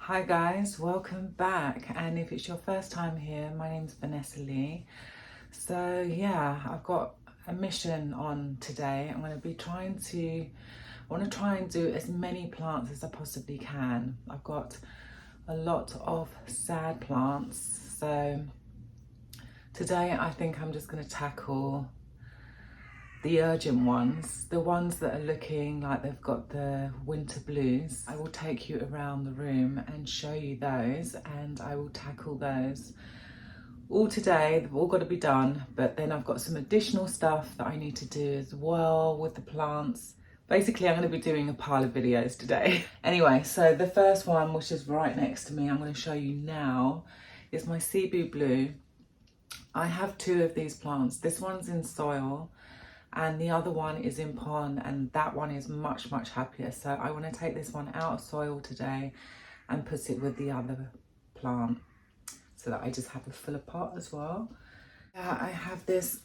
Hi guys, welcome back, and if it's your first time here, my name's Vanessa Lee. So yeah, I've got a mission on today. I want to try and do as many plants as I possibly can. I've got a lot of sad plants, so today I think I'm just going to tackle the urgent ones, the ones that are looking like they've got the winter blues. I will take you around the room and show you those, and I will tackle those all today. They've all got to be done, but then I've got some additional stuff that I need to do as well with the plants. Basically, I'm going to be doing a pile of videos today. Anyway, so the first one, which is right next to me, I'm going to show you now, is my Cebu Blue. I have two of these plants. This one's in soil, and the other one is in pond, and that one is much happier. So I want to take this one out of soil today and put it with the other plant so that I just have a fuller pot as well. I have this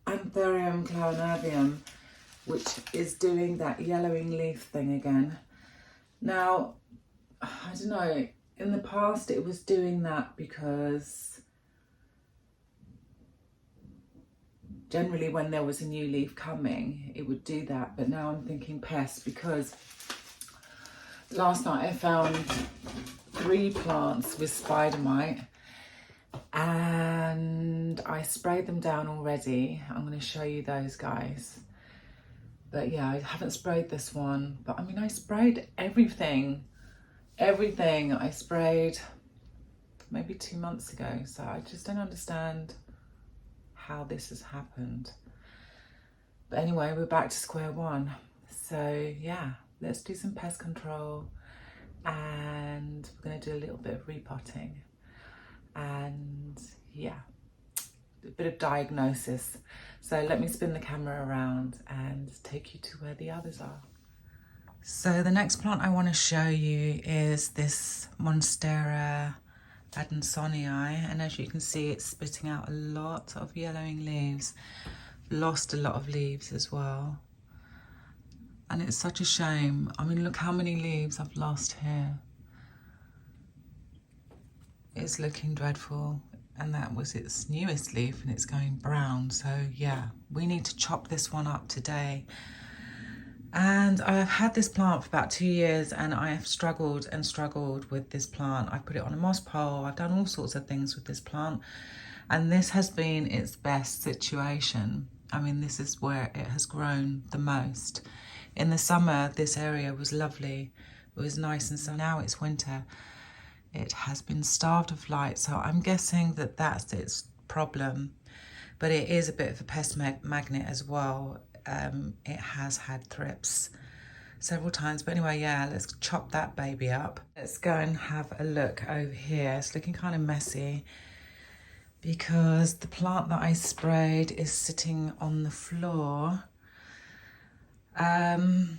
Anthurium clarinervium, which is doing that yellowing leaf thing again. Now, I don't know, in the past it was doing that because generally when there was a new leaf coming, it would do that. But now I'm thinking pest, because last night I found 3 plants with spider mite and I sprayed them down already. I'm going to show you those guys. But yeah, I haven't sprayed this one. But I mean, I sprayed everything I sprayed maybe 2 months ago. So I just don't understand how this has happened. But anyway, we're back to square one. So yeah, let's do some pest control, and we're going to do a little bit of repotting, and yeah, a bit of diagnosis. So let me spin the camera around and take you to where the others are. So the next plant I want to show you is this Monstera Adansonii, and as you can see, it's spitting out a lot of yellowing leaves. Lost a lot of leaves as well, and it's such a shame. I mean, look how many leaves I've lost here. It's looking dreadful, and that was its newest leaf and it's going brown. So yeah, we need to chop this one up today. And I've had this plant for about 2 years, and I have struggled with this plant. I put it on a moss pole. I've done all sorts of things with this plant, and this has been its best situation. I mean, this is where it has grown the most. In the summer, this area was lovely. It was nice, and so now it's winter. It has been starved of light, so I'm guessing that that's its problem. But it is a bit of a pest magnet as well. It has had thrips several times. But anyway, yeah, let's chop that baby up. Let's go and have a look over here. It's looking kind of messy because the plant that I sprayed is sitting on the floor. Actually,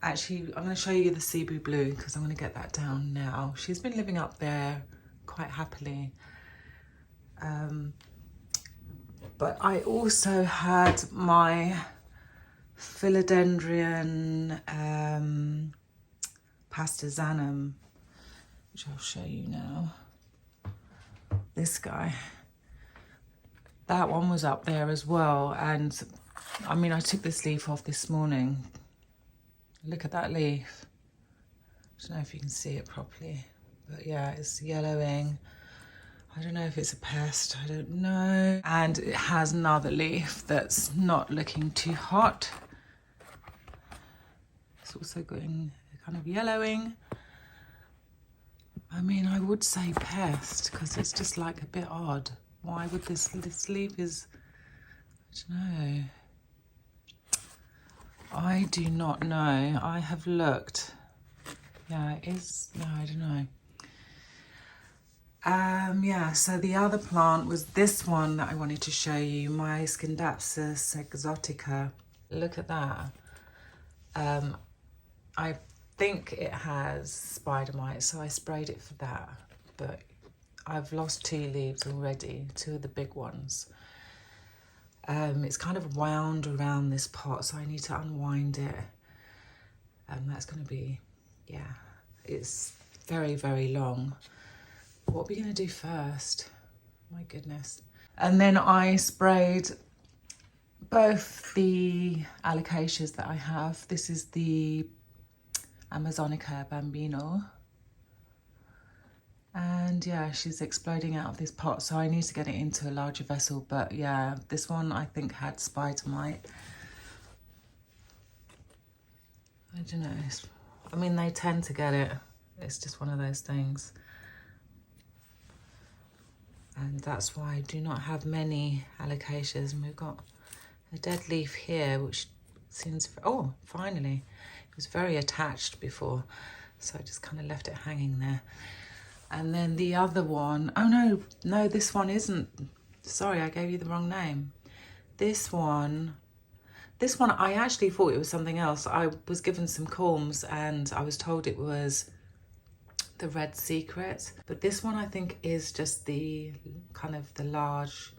I'm going to show you the Cebu Blue because I'm going to get that down now. She's been living up there quite happily. But I also had my Philodendron Pastazanum, which I'll show you now. This guy. That one was up there as well. And I mean, I took this leaf off this morning. Look at that leaf. I don't know if you can see it properly, but yeah, it's yellowing. I don't know if it's a pest, I don't know. And it has another leaf that's not looking too hot. It's also going kind of yellowing. I mean, I would say pest because it's just like a bit odd. Why would this leaf is, I don't know. I do not know. I have looked. Yeah, it is, no, I don't know. Yeah, so the other plant was this one that I wanted to show you, my Scindapsus exotica. Look at that. I think it has spider mite, so I sprayed it for that, but I've lost 2 leaves already, 2 of the big ones. It's kind of wound around this pot, so I need to unwind it. That's going to be, yeah, it's very, very long. What are we going to do first? My goodness. And then I sprayed both the alocasias that I have. This is the Amazonica Bambino. And yeah, she's exploding out of this pot, so I need to get it into a larger vessel. But yeah, this one I think had spider mite. I don't know. I mean, they tend to get it. It's just one of those things. And that's why I do not have many alocasias. And we've got a dead leaf here, which seems, oh, finally. It was very attached before, so I just kind of left it hanging there. And then the other one, oh no, this one isn't. Sorry, I gave you the wrong name. This one, I actually thought it was something else. I was given some corms and I was told it was the Red Secret. But this one I think is just the kind of the large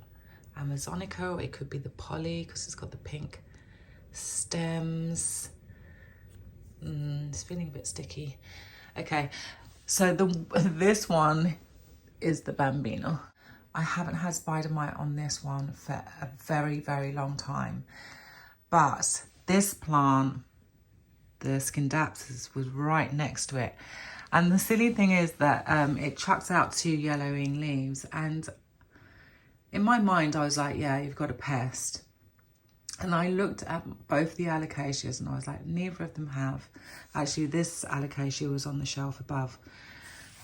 Amazonica, or it could be the poly because it's got the pink stems. It's feeling a bit sticky. Okay, so this one is the Bambino. I haven't had spider mite on this one for a very, very long time. But this plant, the Scindapsus, was right next to it. And the silly thing is that it chucks out 2 yellowing leaves. And in my mind, I was like, yeah, you've got a pest. And I looked at both the alocasias and I was like, neither of them have. Actually, this alocasia was on the shelf above.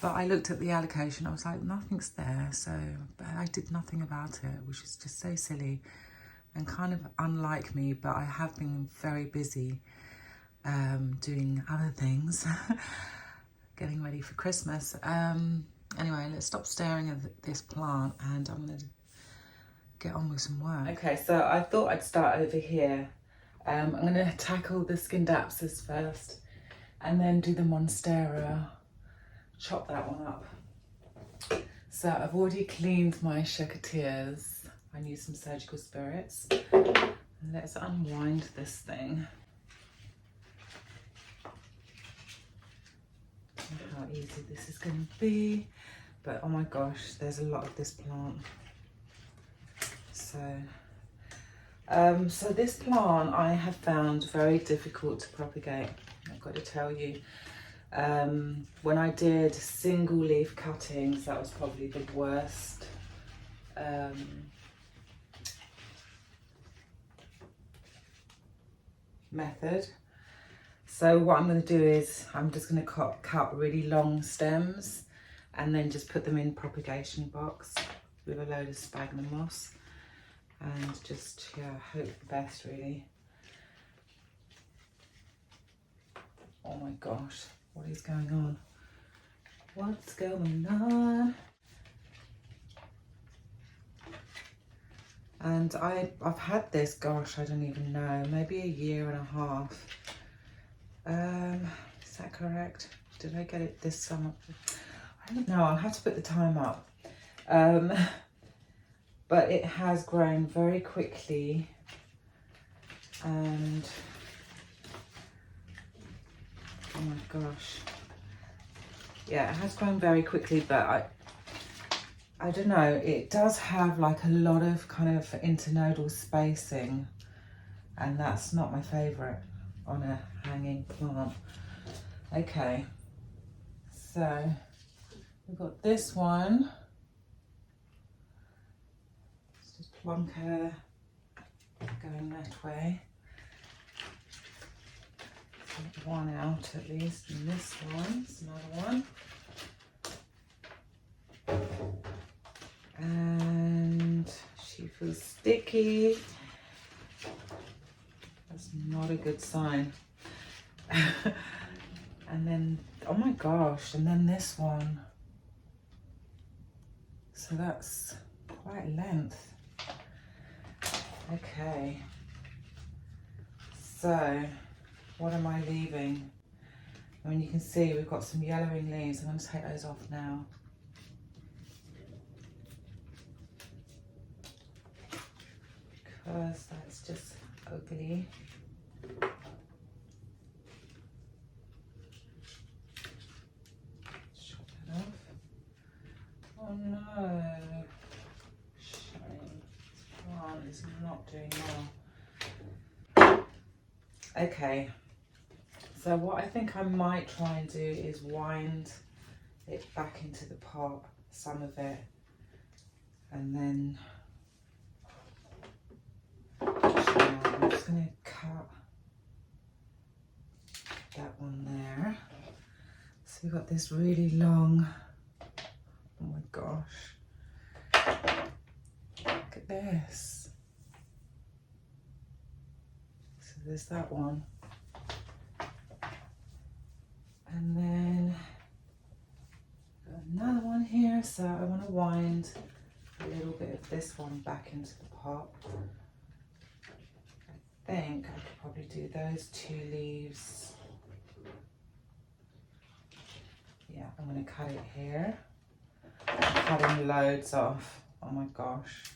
But I looked at the alocasia and I was like, nothing's there. So but I did nothing about it, which is just so silly and kind of unlike me. But I have been very busy doing other things, getting ready for Christmas. Anyway, let's stop staring at this plant and I'm going to get on with some work. Okay, so I thought I'd start over here. I'm going to tackle the Scindapsus first and then do the Monstera. Chop that one up. So I've already cleaned my secateurs. I need some surgical spirits. Let's unwind this thing. How easy this is going to be. But oh my gosh, there's a lot of this plant. So this plant I have found very difficult to propagate, I've got to tell you. When I did single leaf cuttings, that was probably the worst. Method. So what I'm going to do is I'm just going to cut really long stems and then just put them in propagation box with a load of sphagnum moss. And just, yeah, hope the best, really. Oh my gosh, what is going on? What's going on? And I've had this, gosh, I don't even know, maybe a year and a half. Is that correct? Did I get it this summer? I don't know, I'll have to put the time up. But it has grown very quickly and oh my gosh. Yeah, it has grown very quickly, but I don't know, it does have like a lot of kind of internodal spacing and that's not my favourite on a hanging plant. Okay, so we've got this one. Plunk her going that way. Get one out at least, and this one's another one. And she feels sticky. That's not a good sign. And then, oh my gosh, and then this one. So that's quite a length. Okay, so what am I leaving? I mean, you can see we've got some yellowing leaves. I'm going to take those off now. Because that's just ugly. is not doing well. Okay, so what I think I might try and do is wind it back into the pot, some of it, and then I'm just going to cut that one there. So we've got this really long, oh my gosh, look at this. So there's that one. And then got another one here, so I want to wind a little bit of this one back into the pot. I think I could probably do those 2 leaves. Yeah, I'm going to cut it here. I'm cutting loads off. Oh my gosh.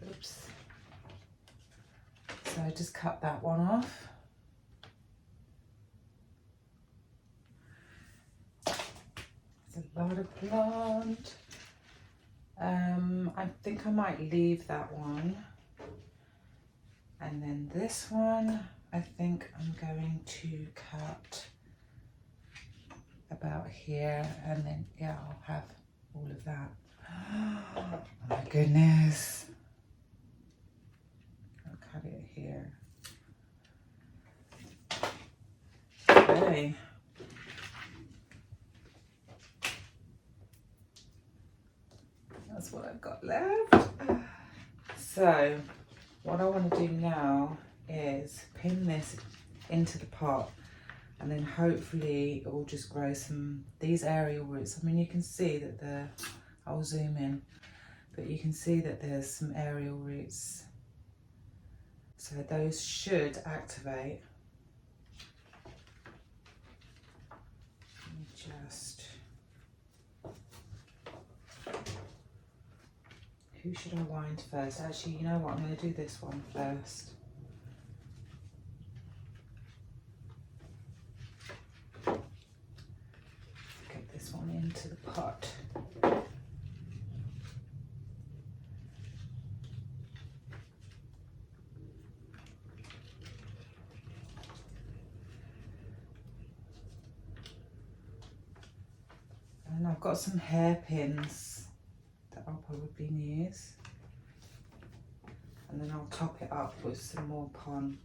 Oops. So I just cut that one off. There's a lot of plant. I think I might leave that one. And then this one, I think I'm going to cut about here, and then yeah, I'll have all of that. Oh my goodness. I'll cut it here. Okay. That's what I've got left. So what I want to do now is pin this into the pot, and then hopefully it will just grow these aerial roots. I mean, you can see that I'll zoom in, but you can see that there's some aerial roots. So those should activate. Let me just, who should I wind first? Actually, you know what? I'm going to do this one first. Get this one into the pot. And I've got some hairpins that I'll probably use, and then I'll top it up with some more pon.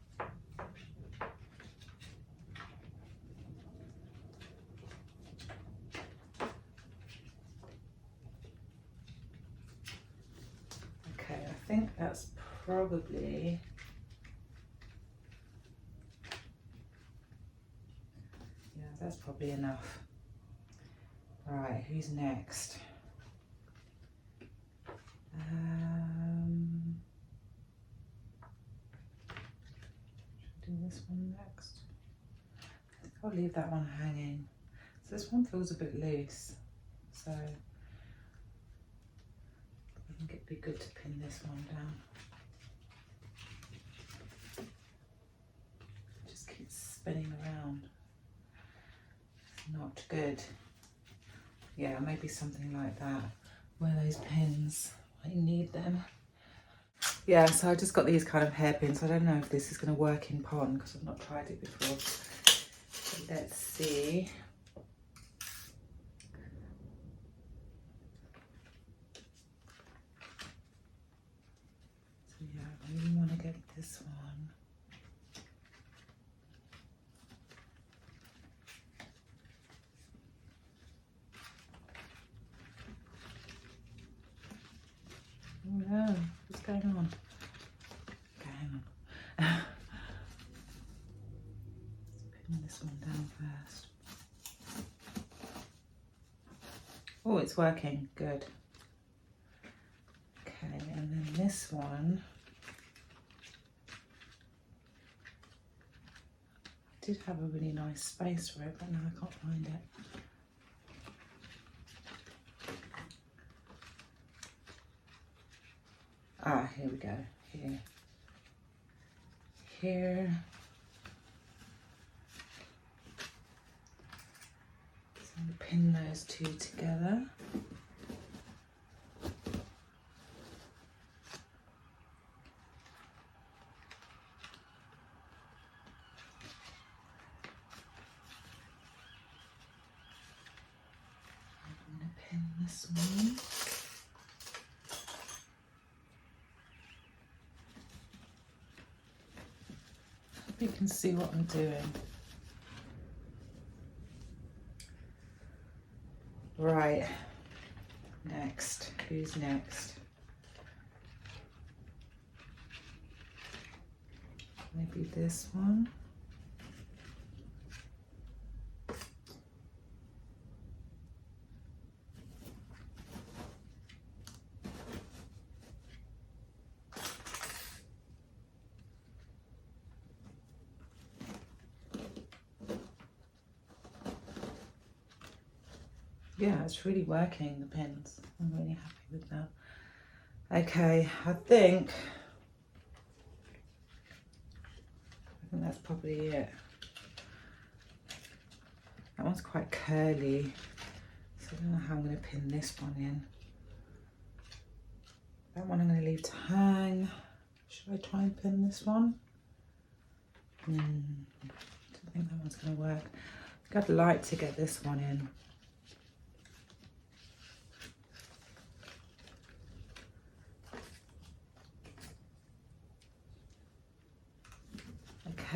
Okay, I think that's probably, yeah, that's probably enough. Right, who's next? Should I do this one next? I think I'll leave that one hanging. So this one feels a bit loose, so I think it'd be good to pin this one down. It just keeps spinning around. It's not good. Yeah, maybe something like that. Where are those pins? I need them. Yeah, so I just got these kind of hairpins. I don't know if this is going to work in pon because I've not tried it before. But let's see. So yeah, I really want to get this one. Oh no, what's going on? Okay, hang on. Let's pin this one down first. Oh, it's working, good. Okay, and then this one, I did have a really nice space for it, but now I can't find it. Ah, here we go, here. Here. So I'm going to pin those two together. this one. Hope you can see what I'm doing. Right, next, who's next? Maybe this one. Yeah, it's really working, the pins. I'm really happy with that. Okay, I think that's probably it. That one's quite curly, so I don't know how I'm going to pin this one in. That one I'm going to leave to hang. Should I try and pin this one? I don't think that one's going to work. I think I'd like to get this one in.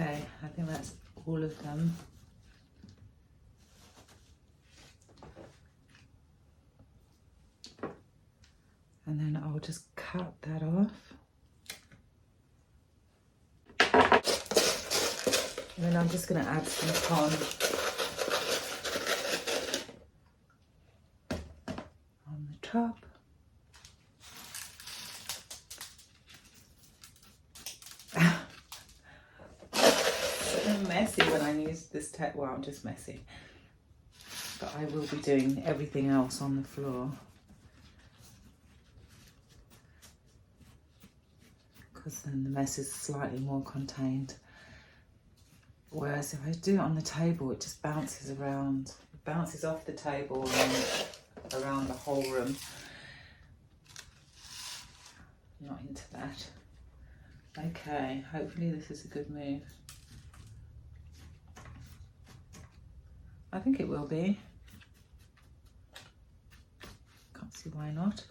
Okay, I think that's all of them. And then I'll just cut that off. And then I'm just going to add some pon on the top. Messy when I use this well, I'm just messy, but I will be doing everything else on the floor because then the mess is slightly more contained, whereas if I do it on the table it just bounces around, it bounces off the table and around the whole room. Not into that. Okay, hopefully this is a good move. I think it will be. Can't see why not.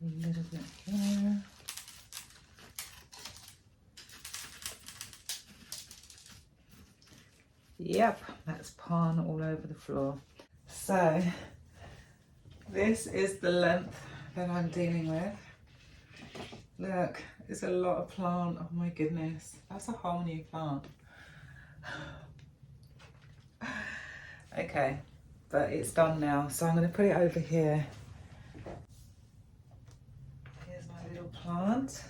A little bit here. Yep, that's pon all over the floor. So this is the length that I'm dealing with. Look, it's a lot of plant. Oh my goodness, that's a whole new plant. Okay, but it's done now, so I'm going to put it over here. Here's my little plant,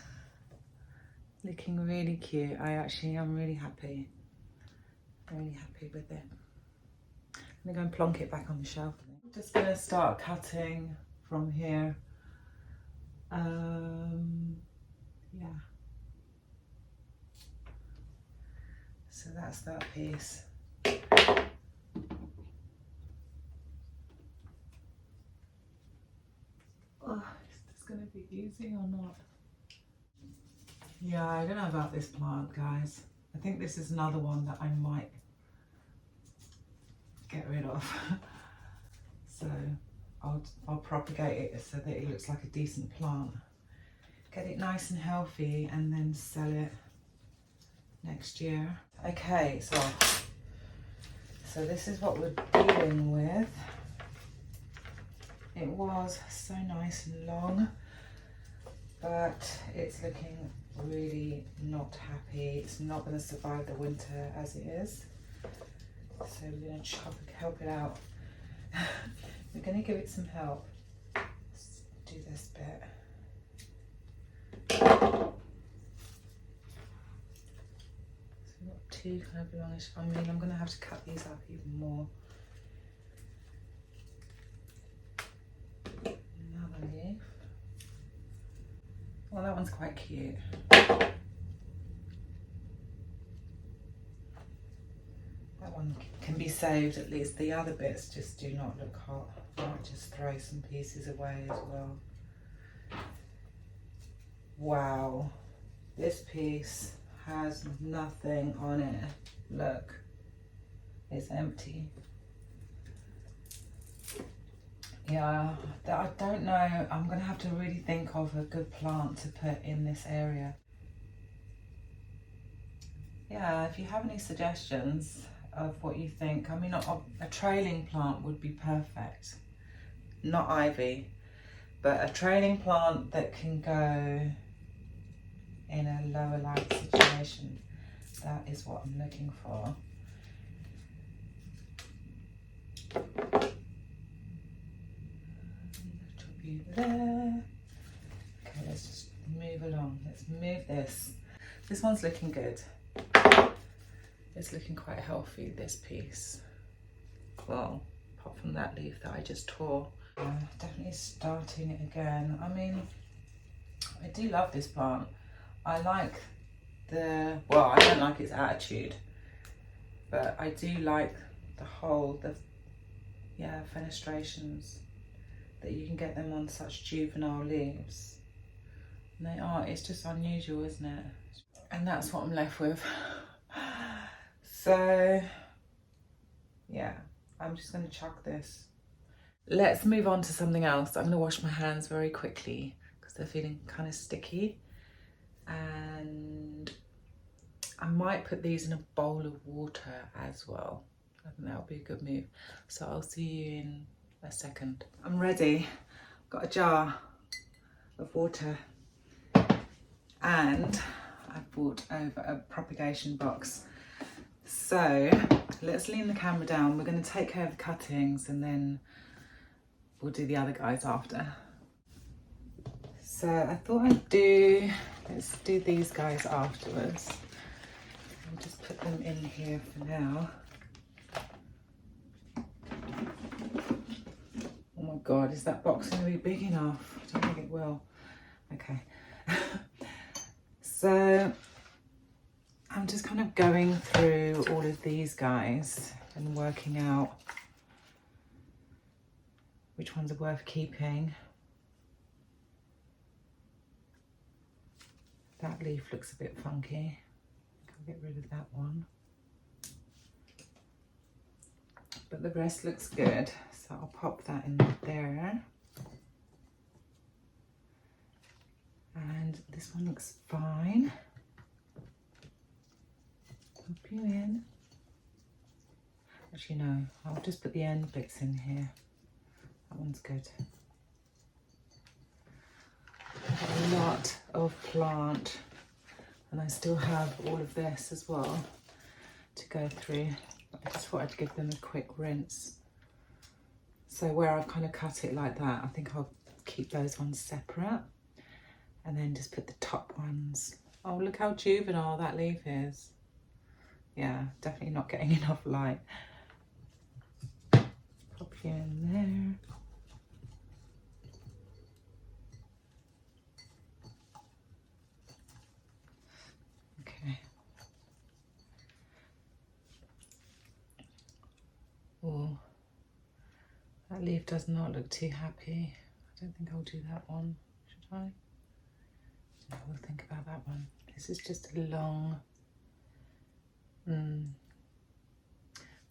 looking really cute. I'm really happy. Really happy with it. I'm going to go and plonk it back on the shelf. I'm just going to start cutting from here. Yeah. So that's that piece. Oh, is this going to be easy or not? Yeah, I don't know about this plant, guys. I think this is another one that I might get rid of. So I'll propagate it so that it looks like a decent plant. Get it nice and healthy and then sell it next year. Okay, so this is what we're dealing with. It was so nice and long, but it's looking really not happy. It's not going to survive the winter as it is. So we're going to help it out. We're going to give it some help. Let's do this bit. So we've got two kind of longish. I mean, I'm going to have to cut these up even more. Another leaf. Well, that one's quite cute. That one can be saved at least. The other bits just do not look hot. I might just throw some pieces away as well. Wow. This piece has nothing on it. Look, it's empty. Yeah, I don't know. I'm gonna have to really think of a good plant to put in this area. Yeah, if you have any suggestions of what you think, I mean, a trailing plant would be perfect. Not ivy, but a trailing plant that can go in a lower light situation. That is what I'm looking for. There. Okay, let's just move along. Let's move this. This one's looking good. It's looking quite healthy, this piece. Well, apart from that leaf that I just tore. Definitely starting it again. I mean, I do love this plant. I like I don't like its attitude, but I do like the fenestrations, that you can get them on such juvenile leaves. And it's just unusual, isn't it? And that's what I'm left with. So, yeah, I'm just gonna chuck this. Let's move on to something else. I'm gonna wash my hands very quickly because they're feeling kind of sticky. And I might put these in a bowl of water as well. I think that'll be a good move. So I'll see you in a second. I'm ready. Got a jar of water and I've brought over a propagation box. So let's lean the camera down. We're going to take care of the cuttings and then we'll do the other guys after. So I thought let's do these guys afterwards. I'll just put them in here for now. Oh my God, is that box going to be big enough? I don't think it will. Okay. So I'm just kind of going through all of these guys and working out which ones are worth keeping. That leaf looks a bit funky. I'll get rid of that one. But the rest looks good, so I'll pop that in there. And this one looks fine. Pop you in. Actually, no, I'll just put the end bits in here. That one's good. A lot of plant, and I still have all of this as well to go through. I just thought I'd give them a quick rinse. So where I've kind of cut it like that, I think I'll keep those ones separate and then just put the top ones. Oh, look how juvenile that leaf is. Yeah, definitely not getting enough light. Pop you in there. Okay. Oh, that leaf does not look too happy. I don't think I'll do that one, should I? No, we'll think about that one. This is just a long,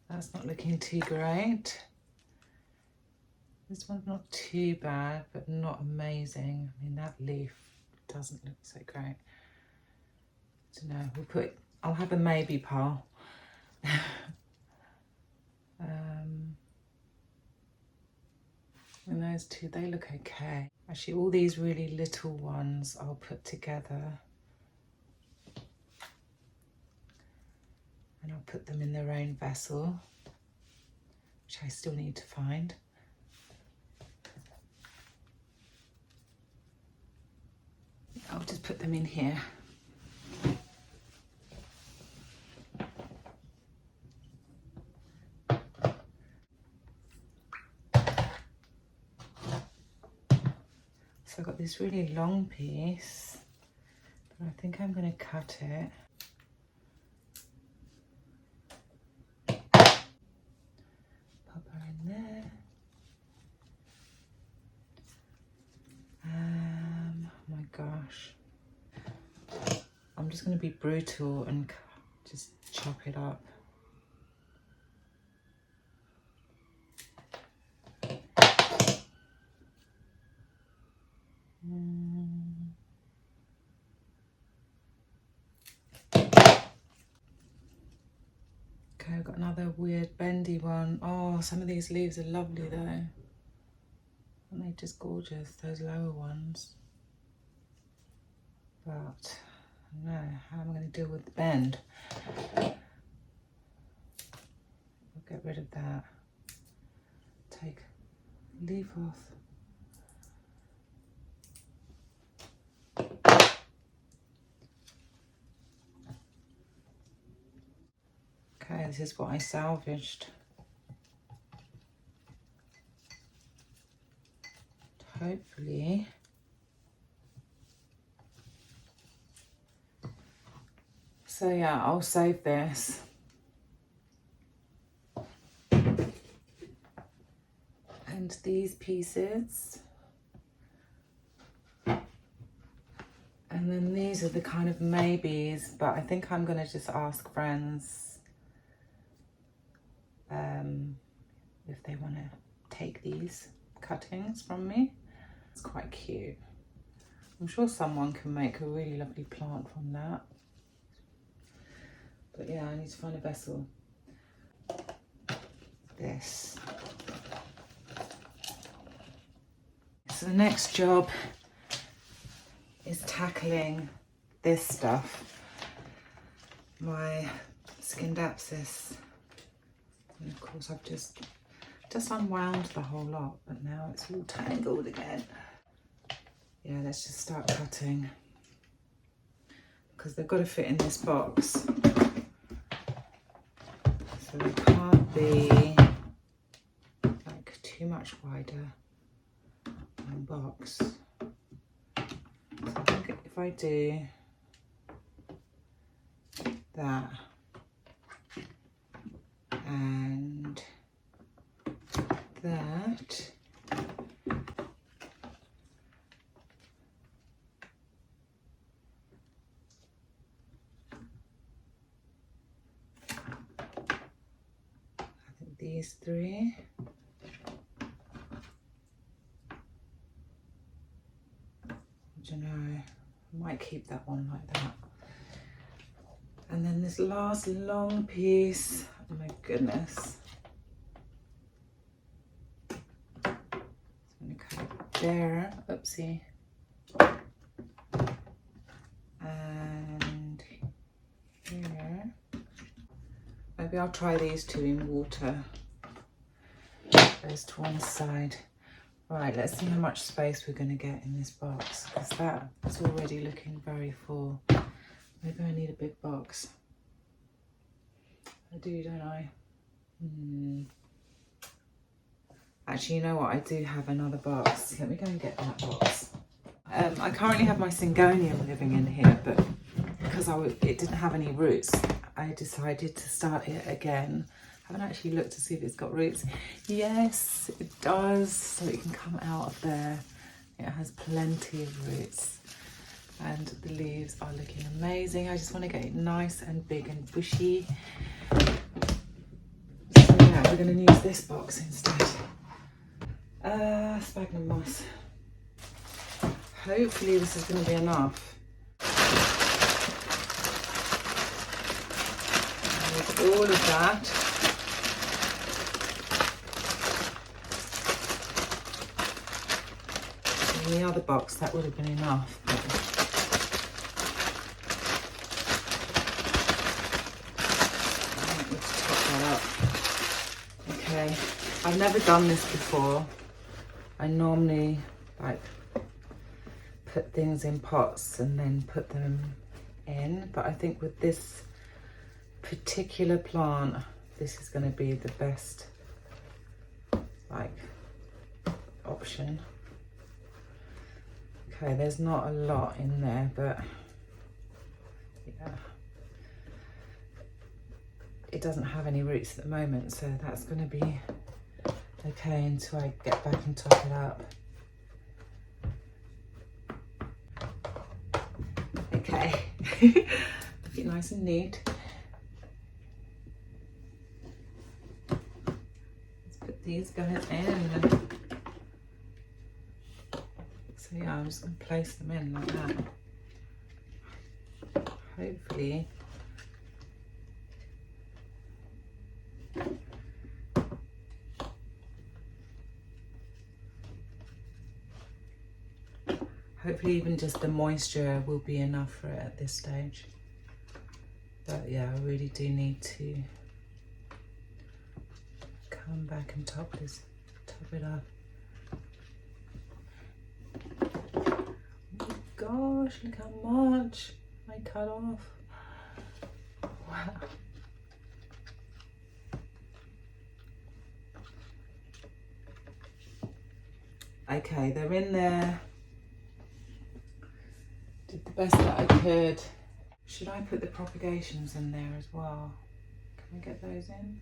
that's not looking too great. This one's not too bad, but not amazing. I mean, that leaf doesn't look so great. So no, I'll have a maybe pile. And those two, they look okay. Actually, all these really little ones I'll put together. And I'll put them in their own vessel, which I still need to find. I'll just put them in here. So I've got this really long piece, but I think I'm going to cut it. Pop her in there. Oh my gosh. just going to be brutal and just chop it up. Okay, I've got another weird bendy one. Oh, some of these leaves are lovely though. Aren't they just gorgeous, those lower ones? But I don't know, how am I going to deal with the bend? I'll get rid of that. Take leaf off. Okay, this is what I salvaged. Hopefully so yeah, I'll save this. And these pieces. And then these are the kind of maybes, but I think I'm gonna just ask friends if they wanna take these cuttings from me. It's quite cute. I'm sure someone can make a really lovely plant from that. But yeah, I need to find a vessel. This. So the next job is tackling this stuff. My skinned abscess. And of course I've just unwound the whole lot, but now it's all tangled again. Yeah, let's just start cutting because they've got to fit in this box. So they can't be like too much wider than box. So I think if I do that and that, I think these three, I don't know, I might keep that one like that. And then this last long piece, oh my goodness. I'm gonna cut it there, oopsie. And here. Maybe I'll try these two in water. Those to one side. Right, let's see how much space we're gonna get in this box, because that is already looking very full. Maybe I need a big box. I do, don't I? Actually, you know what? I do have another box. Let me go and get that box. I currently have my Syngonium living in here, but because it didn't have any roots, I decided to start it again. I haven't actually looked to see if it's got roots. Yes, it does. So it can come out of there. It has plenty of roots. And the leaves are looking amazing. I just want to get it nice and big and bushy. So yeah, we're going to use this box instead. Sphagnum moss. Hopefully this is going to be enough. And all of that. In the other box that would have been enough. But let's top that up. Okay, I've never done this before. I normally like put things in pots and then put them in, but I think with this particular plant, this is going to be the best like option. Okay, there's not a lot in there, but yeah, it doesn't have any roots at the moment, so that's going to be okay until I get back and top it up. Okay, Make it nice and neat. Let's put these guys in. So yeah, I'm just going to place them in like that. Hopefully even just the moisture will be enough for it at this stage. But yeah, I really do need to come back and top it up. Oh my gosh, look how much I cut off. Wow. Okay, they're in there. Did the best that I could. Should I put the propagations in there as well? Can we get those in?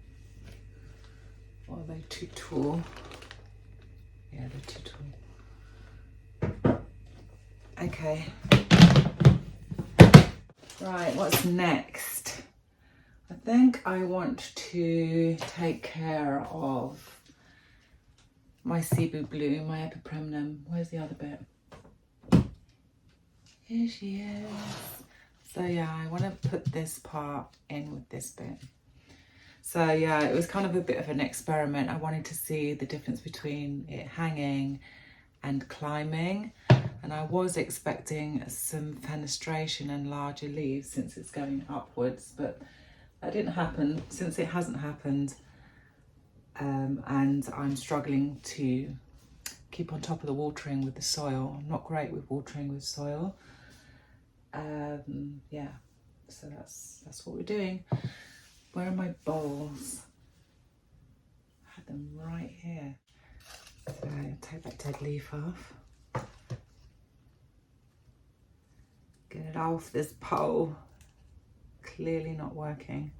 Or are they too tall? Yeah, they're too tall. Okay. Right, what's next? I think I want to take care of my Cebu Blue, my epipremnum. Where's the other bit? Here she is. So yeah, I want to put this part in with this bit. So yeah, it was kind of a bit of an experiment. I wanted to see the difference between it hanging and climbing. And I was expecting some fenestration and larger leaves since it's going upwards, but that didn't happen. Since it hasn't happened, and I'm struggling to keep on top of the watering with the soil. I'm not great with watering with soil. Yeah, so that's what we're doing. Where are my bowls? I had them right here. So take that dead leaf off. Get it off this pole. Clearly not working.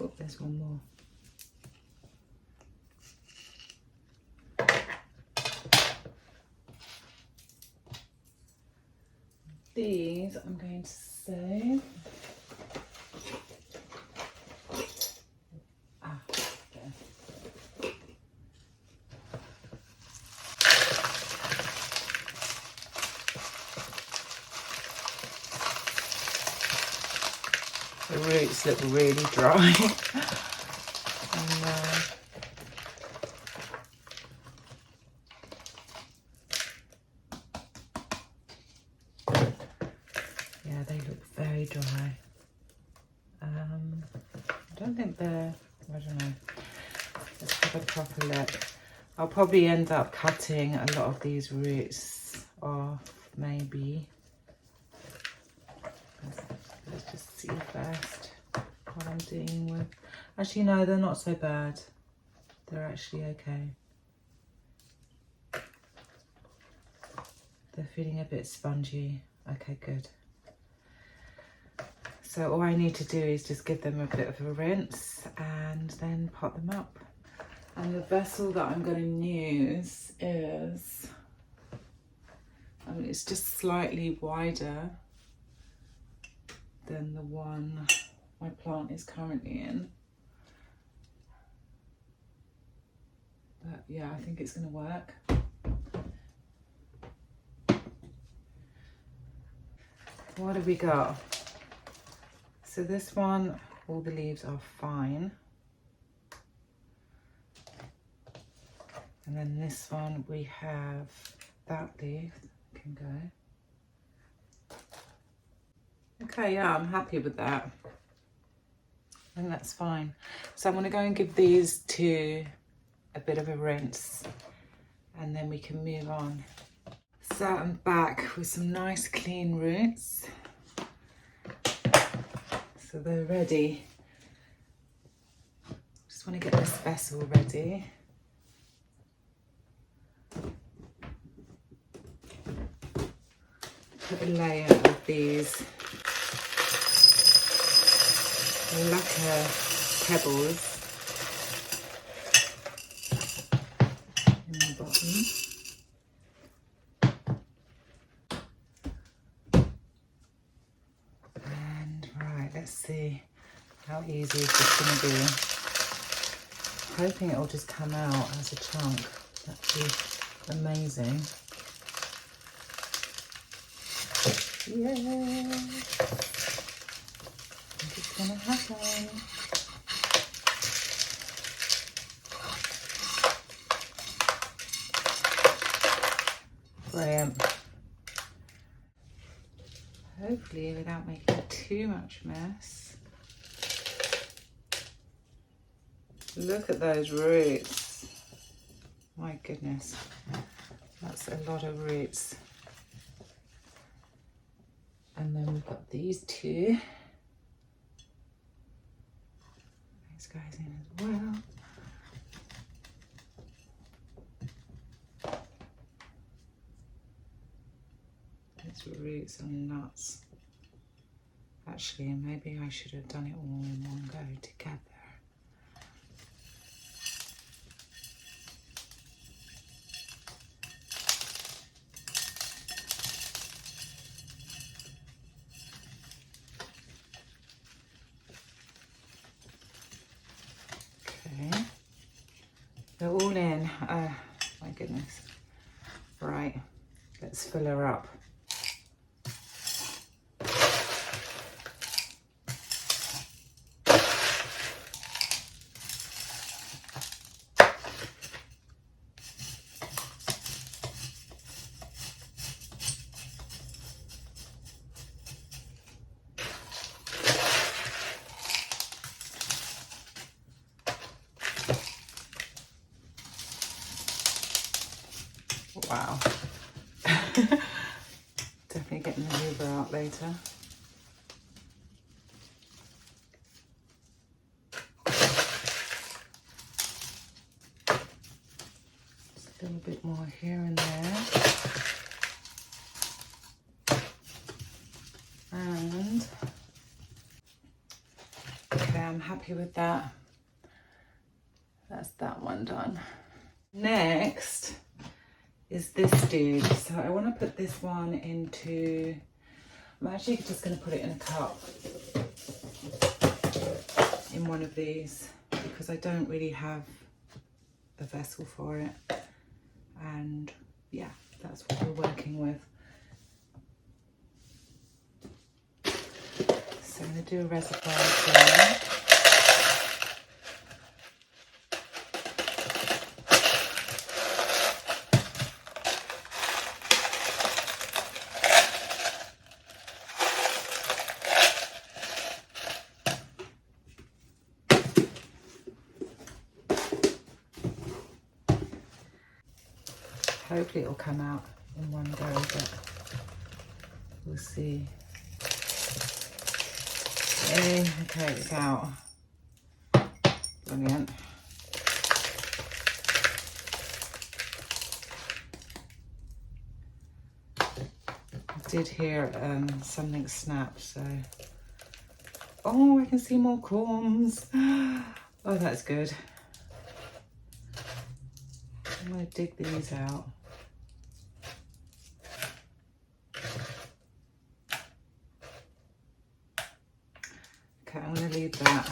Oh, there's one more. These I'm going to save. There. The roots look really dry. And, yeah, they look very dry. I don't think they're, I don't know. Let's have a proper look. I'll probably end up cutting a lot of these roots off, maybe. Let's just see first what I'm dealing with. Actually, no, they're not so bad. They're actually okay. They're feeling a bit spongy. Okay, good. So all I need to do is just give them a bit of a rinse and then pot them up. And the vessel that I'm going to use is, I mean, it's just slightly wider than the one my plant is currently in. But yeah, I think it's going to work. What have we got? So this one, all the leaves are fine. And then this one, we have that leaf can go. Okay, yeah, I'm happy with that. I think that's fine. So I'm going to go and give these two a bit of a rinse and then we can move on. So I'm back with some nice clean roots. So they're ready. Just want to get this vessel ready. Put a layer of these lacquer pebbles How easy is this going to be? Hoping it'll just come out as a chunk. That'd be amazing. Yeah, it's gonna happen. Brilliant. Hopefully without making too much mess. Look at those roots. My goodness, that's a lot of roots. And then we've got these two. These guys in as well. These roots are nuts. Actually, maybe I should have done it all in one go together. Okay, they're all in. Oh my goodness. Right, let's fill her up. Wow. Definitely getting the Uber out later. Just a little bit more here and there. And okay, I'm happy with that. That's that one done. Next is this dude. So I want to put this one into, I'm actually just going to put it in a cup in one of these because I don't really have a vessel for it. And yeah, that's what we're working with. So I'm going to do a reservoir there. Hopefully it'll come out in one go, but we'll see. Okay, it's out. Brilliant. I did hear something snap, so. Oh, I can see more corms. Oh, that's good. I'm going to dig these out. Okay, I'm going to leave that.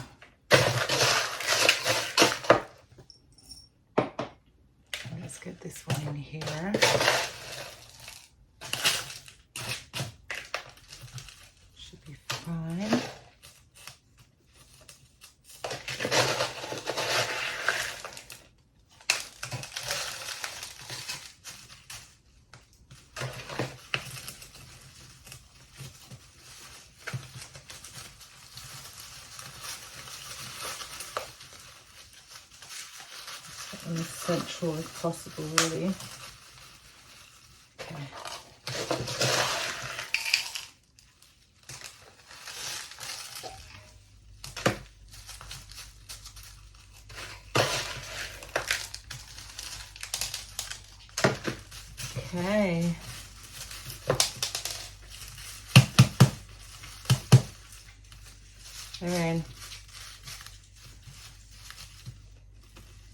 Let's get this one in here. Should be fine. As central as possible, really. Okay. Okay. They're in.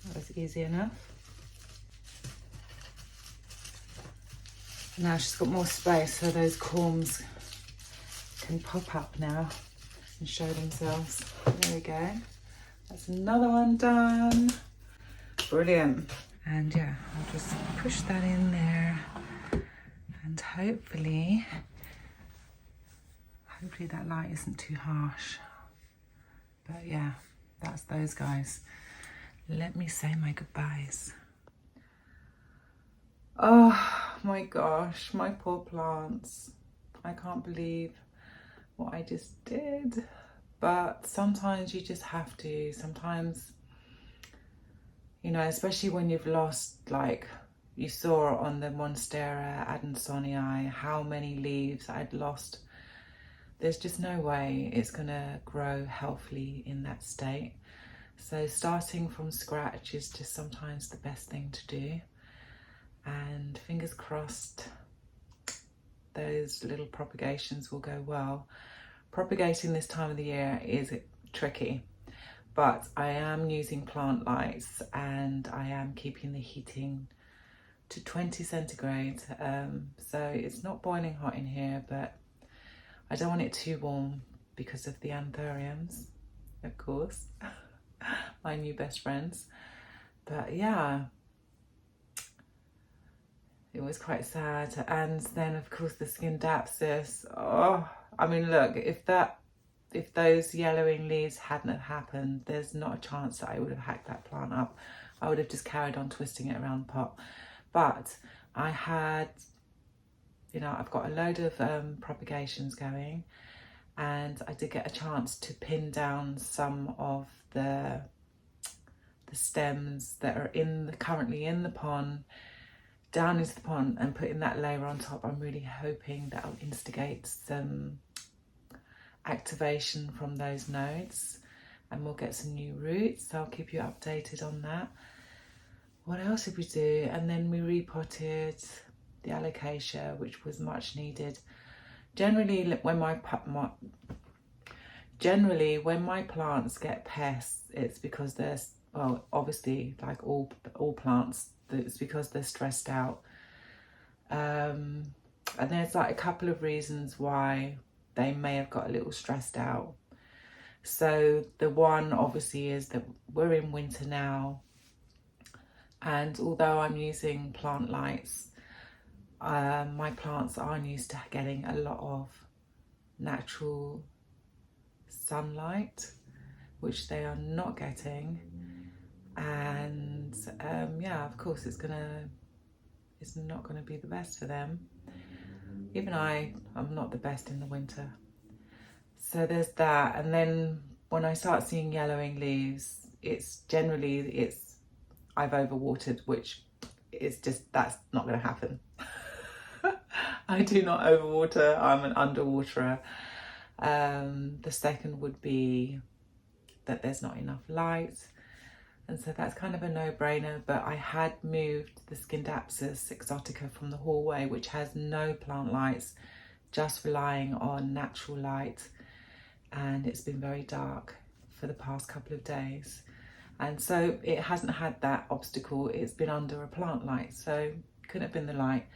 That was easy enough. Now she's got more space so those corms can pop up now. and show themselves. There we go. That's another one done. Brilliant. And yeah, I'll just push that in there, and hopefully that light isn't too harsh. But yeah, that's those guys. Let me say my goodbyes. Oh my gosh, my poor plants. I can't believe what I just did. But sometimes you just have to. Sometimes, you know, especially when you've lost, like you saw on the Monstera adansonii, how many leaves I'd lost. There's just no way it's gonna grow healthily in that state. So starting from scratch is just sometimes the best thing to do. And fingers crossed those little propagations will go well. Propagating this time of the year is tricky, but I am using plant lights and I am keeping the heating to 20 centigrade. So it's not boiling hot in here, but I don't want it too warm because of the anthuriums, of course, my new best friends. But yeah, it was quite sad. And then of course the Scindapsus. Oh, I mean, look, if those yellowing leaves hadn't have happened, there's not a chance that I would have hacked that plant up. I would have just carried on twisting it around the pot. But I had, you know, I've got a load of propagations going, and I did get a chance to pin down some of the stems that are currently in the pond, down into the pond, and putting that layer on top. I'm really hoping that will instigate some activation from those nodes and we'll get some new roots. So I'll keep you updated on that. What else did we do? And then we repotted the alocasia, which was much needed. Generally when my plants get pests, it's because they're, well, obviously like all plants, it's because they're stressed out. And there's like a couple of reasons why they may have got a little stressed out. So the one obviously is that we're in winter now, and although I'm using plant lights, my plants aren't used to getting a lot of natural sunlight, which they are not getting. And yeah, of course it's not gonna be the best for them. Even I'm not the best in the winter. So there's that. And then when I start seeing yellowing leaves, it's I've overwatered, which is just, that's not gonna happen. I do not overwater, I'm an underwaterer. The second would be that there's not enough light. And so that's kind of a no-brainer, but I had moved the Scindapsus exotica from the hallway, which has no plant lights, just relying on natural light. And it's been very dark for the past couple of days. And so it hasn't had that obstacle. It's been under a plant light, so couldn't have been the light.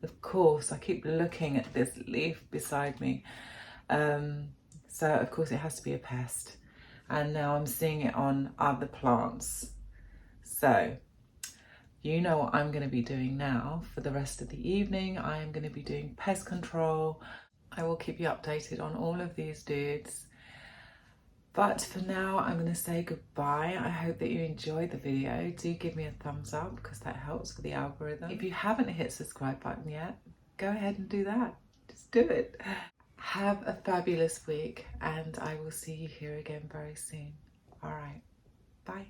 Of course, I keep looking at this leaf beside me. So of course it has to be a pest. And now I'm seeing it on other plants. So you know what I'm going to be doing now for the rest of the evening. I am going to be doing pest control. I will keep you updated on all of these dudes. But for now, I'm going to say goodbye. I hope that you enjoyed the video. Do give me a thumbs up because that helps with the algorithm. If you haven't hit subscribe button yet, go ahead and do that. Just do it. Have a fabulous week, and I will see you here again very soon. All right, bye.